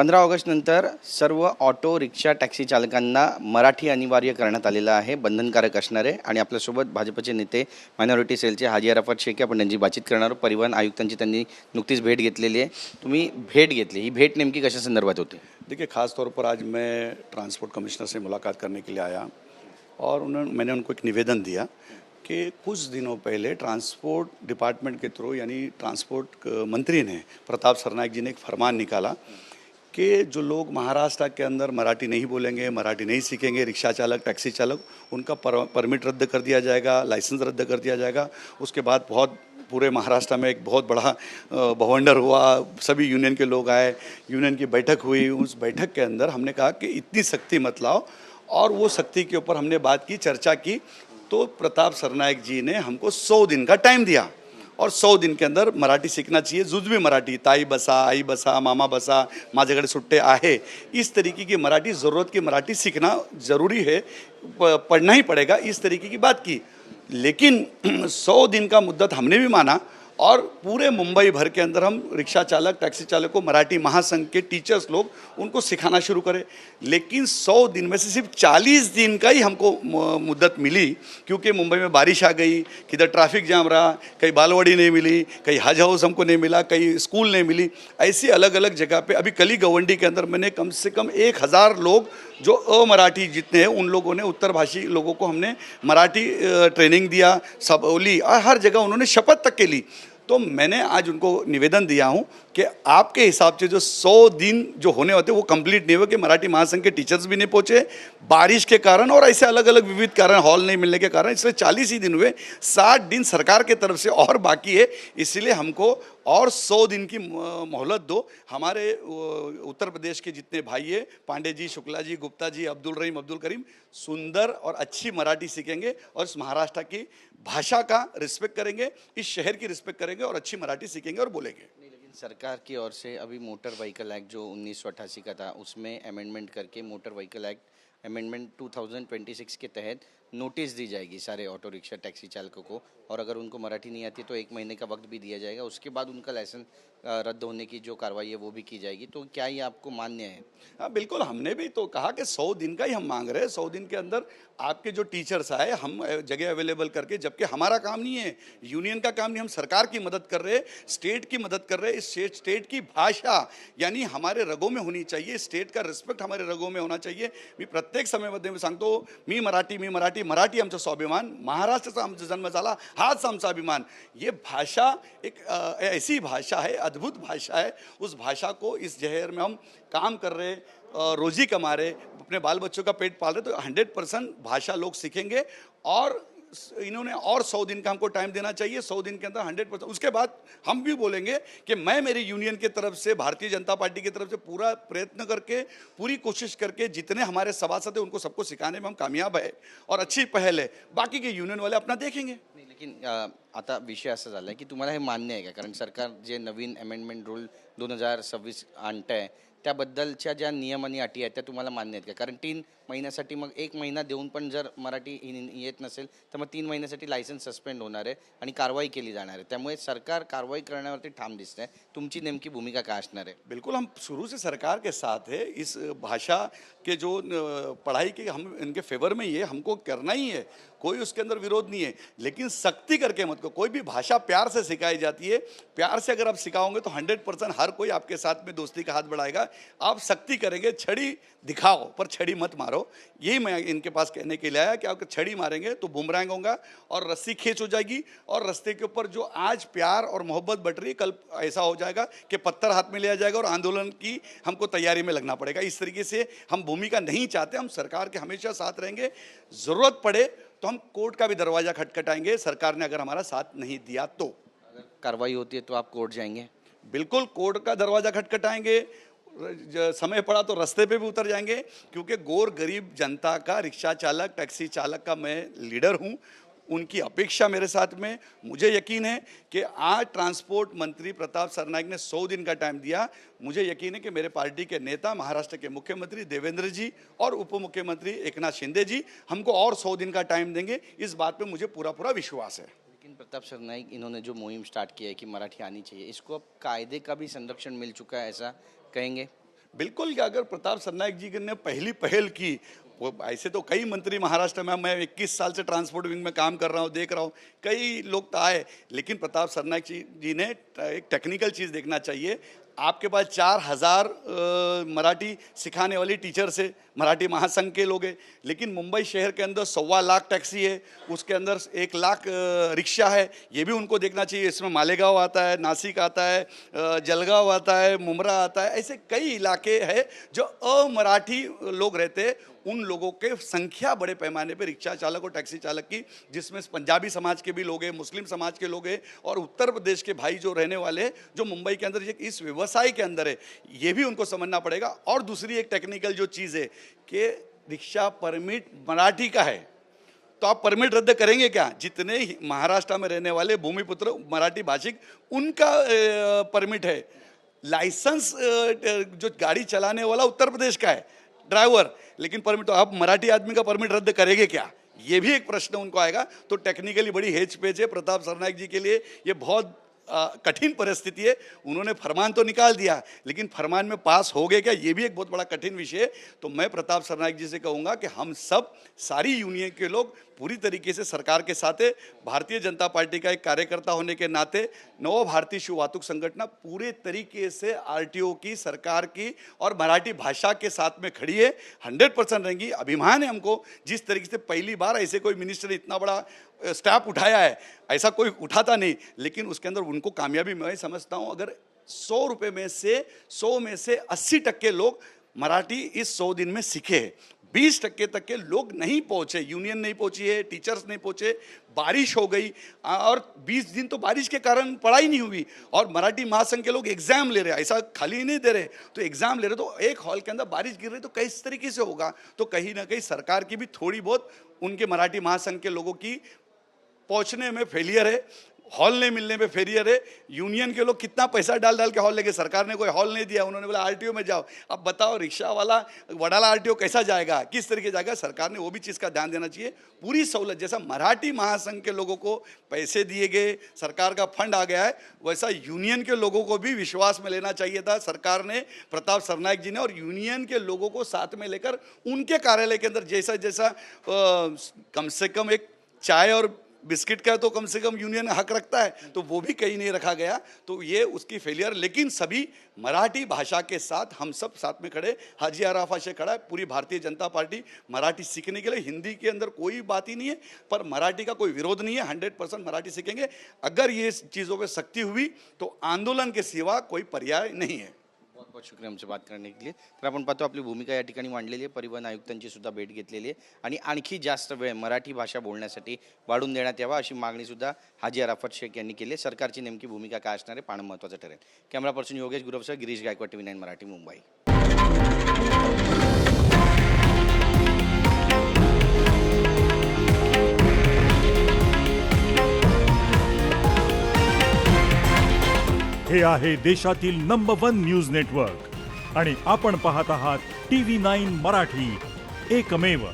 15 August नंतर सर्व auto rickshaw taxi चालकांना Marathi अनिवार्य करण्यात आलेलं आहे, बंधनकारक असणार आहे. आणि आपल्यासोबत भाजपचे नेते मायनॉरिटी सेलचे हाजी अराफत शेख आपण त्यांची बातचीत करणार आहोत. परिवहन आयुक्तांची त्यांनी नुकतीच भेट घेतलेली आहे. तुम्ही भेट घेतली, ही भेट नेमकी कशा संदर्भात होती? देखिए, ख़ास तौर पर आज मैं ट्रांसपोर्ट कमिश्नर से मुलाकात करने के लिए आया और मैंने उनको एक निवेदन दिया कि कुछ दिनों पहले ट्रांसपोर्ट डिपार्टमेंट के थ्रू यानी ट्रांसपोर्ट मंत्री ने प्रताप सरनाईक जी ने एक फरमान निकाला कि जो लोग महाराष्ट्र के अंदर मराठी नहीं बोलेंगे, मराठी नहीं सीखेंगे, रिक्शा चालक, टैक्सी चालक, उनका परमिट रद्द कर दिया जाएगा, लाइसेंस रद्द कर दिया जाएगा। उसके बाद बहुत पूरे महाराष्ट्र में एक बहुत बड़ा बवंडर हुआ, सभी यूनियन के लोग आए, यूनियन की बैठक हुई। उस बैठक के अंदर हमने कहा कि इतनी सख्ती मत लाओ, और वो सख्ती के ऊपर हमने बात की, चर्चा की। तो प्रताप सरनाईक जी ने हमको 100 दिन का टाइम दिया और 100 दिन के अंदर मराठी सीखना चाहिए, जुजबी मराठी, ताई बसा, आई बसा, मामा बसा, माझ्याकडे सुट्टे आहे, इस तरीके की मराठी, ज़रूरत की मराठी सीखना ज़रूरी है, पढ़ना ही पड़ेगा, इस तरीके की बात की। लेकिन 100 दिन का मुद्दत हमने भी माना और पूरे मुंबई भर के अंदर हम रिक्शा चालक, टैक्सी चालक को मराठी महासंघ के टीचर्स लोग उनको सिखाना शुरू करें। लेकिन 100 दिन में से सिर्फ 40 दिन का ही हमको मुद्दत मिली, क्योंकि मुंबई में बारिश आ गई, किधर ट्रैफिक जाम रहा, कहीं बालवाड़ी नहीं मिली, कहीं हज हाउस हमको नहीं मिला, कहीं स्कूल नहीं मिली। ऐसी अलग अलग जगह पे अभी कली गवंडी के अंदर मैंने कम से कम 1000 लोग जो अमराठी जितने हैं उन लोगों ने, उत्तर भाषी लोगों को हमने मराठी ट्रेनिंग दिया, सब बोली, और हर जगह उन्होंने शपथ तक के ली। तो मैंने आज उनको निवेदन दिया हूं कि आपके हिसाब से जो 100 दिन जो होने होते वो कंप्लीट नहीं हुए, कि मराठी महासंघ के टीचर्स भी नहीं पहुंचे बारिश के कारण और ऐसे अलग अलग विविध कारण, हॉल नहीं मिलने के कारण, इसलिए 40 ही दिन हुए, 60 दिन सरकार के तरफ से और बाकी है। इसलिए हमको और 100 दिन की मोहलत दो। हमारे उत्तर प्रदेश के जितने भाई हैं, पांडे जी, शुक्ला जी, गुप्ता जी, अब्दुल रहीम, अब्दुल करीम, सुंदर और अच्छी मराठी सीखेंगे और इस महाराष्ट्र की भाषा का रिस्पेक्ट करेंगे, इस शहर की रिस्पेक्ट करेंगे और अच्छी मराठी सीखेंगे और बोलेंगे। लेकिन सरकार की ओर से अभी मोटर व्हीकल एक्ट जो 1988 का था, उसमें अमेंडमेंट करके मोटर व्हीकल एक्ट अमेंडमेंट 2026 के तहत नोटिस दी जाएगी सारे ऑटो रिक्शा टैक्सी चालकों को, और अगर उनको मराठी नहीं आती तो 1 महीने का वक्त भी दिया जाएगा, उसके बाद उनका लाइसेंस रद्द होने की जो कार्रवाई है वो भी की जाएगी। तो क्या ये आपको मान्य है? हाँ, बिल्कुल, हमने भी तो कहा कि 100 दिन का ही हम मांग रहे हैं। 100 दिन के अंदर आपके जो टीचर्स आए, हम जगह अवेलेबल करके, जबकि हमारा काम नहीं है, यूनियन का काम नहीं, हम सरकार की मदद कर रहे हैं, स्टेट की मदद कर रहे हैं। इस स्टेट की भाषा यानी हमारे रगों में होनी चाहिए, स्टेट का रिस्पेक्ट हमारे रगों में होना चाहिए। मी प्रत्येक समयमध्ये मी सांगतो, मी मराठी, मी मराठी, मराठी आमचा स्वाभिमान, महाराष्ट्राचा आमचा जन्म झाला, हाच आमचा अभिमान। ये भाषा एक ऐसी भाषा है, अद्भुत भाषा है। उस भाषा को इस जहर में हम काम कर रहे, रोजी कमा रहे, अपने बाल बच्चों का पेट पाल रहे, तो 100% भाषा लोग सीखेंगे। और इन्होंने और 100 दिन का हमको टाइम देना चाहिए, 100 दिन के अंदर 100%। उसके बाद हम भी बोलेंगे कि मैं मेरी यूनियन की तरफ से, भारतीय जनता पार्टी की तरफ से पूरा प्रयत्न करके, पूरी कोशिश करके, जितने हमारे सभासद हैं उनको सबको सिखाने में हम कामयाब है और अच्छी पहल है। बाकी के यूनियन वाले अपना देखेंगे। नाही, लेकिन आता विषय असा झाला आहे की तुम्हाला हे मान्य आहे का? कारण सरकार जे नवीन अमेंडमेंट रूल 2026 आणत आहे, त्याबद्दलच्या ज्या नियम आणि अटी आहेत त्या तुम्हाला मान्य आहेत का? कारण 3 महिन्यासाठी, मग 1 महिना देऊन पण जर मराठी येत नसेल तर मग 3 महिन्यासाठी लायसन्स सस्पेंड होणार आहे आणि कारवाई केली जाणार आहे। त्यामुळे सरकार कारवाई करण्यावरती ठाम दिसत आहे। तुमची नेमकी भूमिका काय असणार आहे? बिल्कुल, हम शुरू से सरकार के साथ है। इस भाषा के जो पढ़ाई के हम इनके फेवर में ही है, हमको करना ही है, कोई उसके अंदर विरोध नहीं है। लेकिन सख्ती करके मत को, कोई भी भाषा प्यार से सिखाई जाती है, प्यार से अगर आप सिखाओगे तो 100% हर कोई आपके साथ में दोस्ती का हाथ बढ़ाएगा। आप सख्ती करेंगे, छड़ी दिखाओ पर छड़ी मत मारो, यही मैं इनके पास कहने के लिए आया कि आप छड़ी मारेंगे तो बुमरैंग होगा और रस्सी खींच हो जाएगी, और रस्ते के ऊपर जो आज प्यार और मोहब्बत बढ़ रही है, कल ऐसा हो जाएगा कि पत्थर हाथ में लिया जाएगा और आंदोलन की हमको तैयारी में लगना पड़ेगा। इस तरीके से हम भूमिका नहीं चाहते। हम सरकार के हमेशा साथ रहेंगे, ज़रूरत पड़े तो हम कोर्ट का भी दरवाज़ा खटखटाएंगे, सरकार ने अगर हमारा साथ नहीं दिया तो। अगर कार्रवाई होती है तो आप कोर्ट जाएंगे? बिल्कुल, कोर्ट का दरवाज़ा खटखटाएंगे, समय पड़ा तो रास्ते पे भी उतर जाएंगे, क्योंकि गोर गरीब जनता का, रिक्शा चालक, टैक्सी चालक का मैं लीडर हूँ। उनकी अपेक्षा मेरे साथ में, मुझे यकीन है कि आज ट्रांसपोर्ट मंत्री प्रताप सरनाईक ने 100 दिन का टाइम दिया। मुझे यकीन है कि मेरे पार्टी के नेता, महाराष्ट्र के मुख्यमंत्री देवेंद्र जी और उप मुख्यमंत्री एकनाथ शिंदे जी हमको और 100 दिन का टाइम देंगे। इस बात पे मुझे पूरा पूरा विश्वास है। लेकिन प्रताप सरनाईक इन्होंने जो मुहिम स्टार्ट की है कि मराठी आनी चाहिए, इसको अब कायदे का भी संरक्षण मिल चुका है, ऐसा कहेंगे? बिल्कुल कि अगर प्रताप सरनाईक जी ने पहली पहल की, वो ऐसे तो कई मंत्री महाराष्ट्र में, मैं 21 साल से ट्रांसपोर्ट विंग में काम कर रहा हूँ, देख रहा हूँ, कई लोग तो आए, लेकिन प्रताप सरनाईक जी ने एक टेक्निकल चीज़ देखना चाहिए। आपके पास 4000 मराठी सिखाने वाली टीचर्स है, मराठी महासंघ के लोग हैं, लेकिन मुंबई शहर के अंदर 1.25 लाख टैक्सी है, उसके अंदर 1 लाख रिक्शा है, ये भी उनको देखना चाहिए। इसमें मालेगांव आता है, नासिक आता है, जलगांव आता है, मुमरा आता है, ऐसे कई इलाके हैं जो अमराठी लोग रहते हैं। उन लोगों के संख्या बड़े पैमाने पे रिक्शा चालक और टैक्सी चालक की, जिसमें पंजाबी समाज के भी लोग हैं, मुस्लिम समाज के लोग हैं और उत्तर प्रदेश के भाई जो रहने वाले हैं, जो मुंबई के अंदर इस व्यवसाय के अंदर है, ये भी उनको समझना पड़ेगा। और दूसरी एक टेक्निकल जो चीज़ है कि रिक्शा परमिट मराठी का है, तो आप परमिट रद्द करेंगे क्या? जितने महाराष्ट्र में रहने वाले भूमिपुत्र मराठी भाषिक, उनका परमिट है। लाइसेंस जो गाड़ी चलाने वाला उत्तर प्रदेश का है ड्राइवर, लेकिन परमिट, तो आप मराठी आदमी का परमिट रद्द करेंगे क्या? ये भी एक प्रश्न उनको आएगा। तो टेक्निकली बड़ी हेच पेच है प्रताप सरनाईक जी के लिए, ये बहुत कठिन परिस्थिति है। उन्होंने फरमान तो निकाल दिया, लेकिन फरमान में पास हो गए क्या, ये भी एक बहुत बड़ा कठिन विषय है। तो मैं प्रताप सरनाईक जी से कहूँगा कि हम सब, सारी यूनियन के लोग पूरी तरीके से सरकार के साथ है। भारतीय जनता पार्टी का एक कार्यकर्ता होने के नाते नव भारतीय शिव वाहतूक संगठन पूरे तरीके से आरटीओ की, सरकार की और मराठी भाषा के साथ में खड़ी है, 100% रहेंगी। अभिमान है हमको, जिस तरीके से पहली बार ऐसे कोई मिनिस्टर ने इतना बड़ा स्टैप उठाया है, ऐसा कोई उठाता नहीं, लेकिन उसके अंदर उनको कामयाबी मैं समझता हूँ। अगर 100 रुपये में से 100 में से 80% लोग मराठी इस 100 दिन में सीखे, 20% तक के लोग नहीं पहुंचे, यूनियन नहीं पहुंची है, टीचर्स नहीं पहुंचे, बारिश हो गई और 20 दिन तो बारिश के कारण पढ़ाई नहीं हुई, और मराठी महासंघ के लोग एग्जाम ले रहे हैं, ऐसा खाली नहीं दे रहे, तो एग्जाम ले रहे, तो एक हॉल के अंदर बारिश गिर रही, तो किस तरीके से होगा? तो कहीं ना कहीं सरकार की भी थोड़ी बहुत उनके मराठी महासंघ के लोगों की पहुंचने में फेलियर है, हॉल नहीं मिलने में फेलियर है। यूनियन के लोग कितना पैसा डाल डाल के हॉल लेके, सरकार ने कोई हॉल नहीं दिया, उन्होंने बोला आरटीओ में जाओ। अब बताओ रिक्शा वाला वडाला आरटीओ कैसा जाएगा, किस तरीके जाएगा? सरकार ने वो भी चीज़ का ध्यान देना चाहिए। पूरी सहूलत, जैसा मराठी महासंघ के लोगों को पैसे दिए गए, सरकार का फंड आ गया है, वैसा यूनियन के लोगों को भी विश्वास में लेना चाहिए था सरकार ने, प्रताप सरनाईक जी ने, और यूनियन के लोगों को साथ में लेकर उनके कार्यालय के अंदर जैसा जैसा कम से कम एक चाय और बिस्किट का तो कम से कम यूनियन हक रखता है, तो वो भी कहीं नहीं रखा गया। तो ये उसकी फेलियर, लेकिन सभी मराठी भाषा के साथ हम सब साथ में खड़े। हाजी अराफा से खड़ा है पूरी भारतीय जनता पार्टी मराठी सीखने के लिए। हिंदी के अंदर कोई बात ही नहीं है, पर मराठी का कोई विरोध नहीं है, 100% मराठी सीखेंगे। अगर ये चीज़ों पर सख्ती हुई तो आंदोलन के सिवा कोई पर्याय नहीं है। बहुत बहुत शुक्रिया आमची बात करण्याके तर आपण पाहतो आपली भूमिका या ठिकाणी मांडलेली आहे, परिवहन आयुक्तांची सुद्धा भेट घेतलेली आहे आणि आणखी जास्त वेळ मराठी भाषा बोलण्यासाठी वाढून देण्यात यावा अशी मागणी सुद्धा हाजी अराफत शेख यांनी केली आहे। सरकारची नेमकी भूमिका काय असणार आहे पाहणं महत्त्वाचं ठरेल। कॅमेरा पर्सन योगेश गुरवसह गिरीश गायकवाड, TV9 मराठी, मुंबई। हे आहे देशातील नंबर 1 न्यूज नेटवर्क आणि आपण पाहत आहात TV9 मराठी, एकमेव।